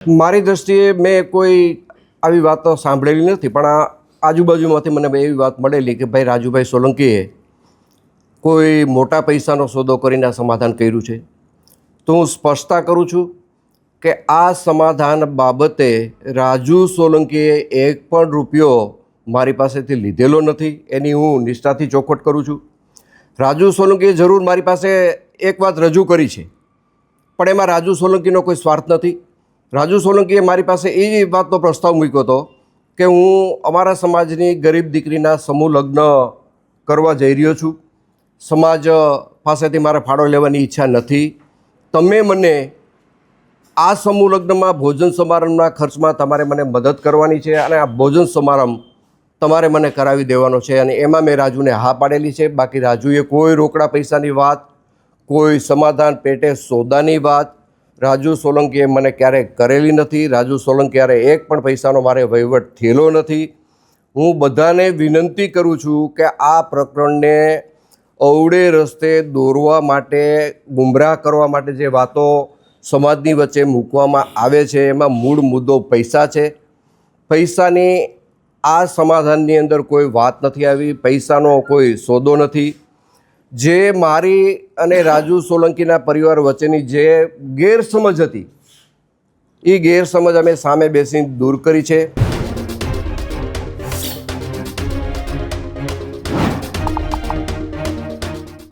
મારી દૃષ્ટિએ મેં કોઈ આવી વાતો સાંભળેલી નથી, પણ આ આજુબાજુમાંથી મને એવી વાત મળેલી કે ભાઈ રાજુભાઈ સોલંકીએ કોઈ મોટા પૈસાનો સોદો કરીને આ સમાધાન કર્યું છે. તો હું સ્પષ્ટતા કરું છું કે આ સમાધાન બાબતે રાજુ સોલંકીએ એક પણ રૂપિયો મારી પાસેથી લીધેલો નથી. એની હું નિષ્ઠાથી ચોખવટ કરું છું. રાજુ સોલંકીએ જરૂર મારી પાસે એક વાત રજૂ કરી છે, પણ એમાં રાજુ સોલંકીનો કોઈ સ્વાર્થ નથી. રાજુ સોલંકીએ મારી પાસે એ વાતનો પ્રસ્તાવ મૂક્યો હતો કે હું અમારા સમાજની ગરીબ દીકરીના સમૂહ લગ્ન કરવા જઈ રહ્યો છું. સમાજ પાસેથી મારે ફાળો લેવાની ઈચ્છા નથી. તમે મને આ સમૂહ લગ્નમાં ભોજન સમારંભના ખર્ચમાં તમારે મને મદદ કરવાની છે અને આ ભોજન સમારંભ તમારે મને કરાવી દેવાનો છે. અને એમાં મેં રાજુને હા પાડેલી છે. બાકી રાજુએ કોઈ રોકડા પૈસાની વાત, કોઈ સમાધાન પેટે સોદાની વાત રાજુ સોલંકીએ મને ક્યારેય કરેલી નથી. રાજુ સોલંકીએ એક પણ પૈસાનો મારે વહીવટ થયેલો નથી. હું બધાને વિનંતી કરું છું કે આ પ્રકરણને અવળે રસ્તે દોરવા માટે, ગુમરાહ કરવા માટે જે વાતો સમાજની વચ્ચે મૂકવામાં આવે છે એમાં મૂળ મુદ્દો પૈસા છે. પૈસાની આ સમાધાનની અંદર કોઈ વાત નથી આવી. પૈસાનો કોઈ સોદો નથી. જે મારી અને રાજુ સોલંકીના પરિવાર વચ્ચેની જે ગેરસમજ હતી એ ગેરસમજ અમે સામે બેસીને દૂર કરી છે.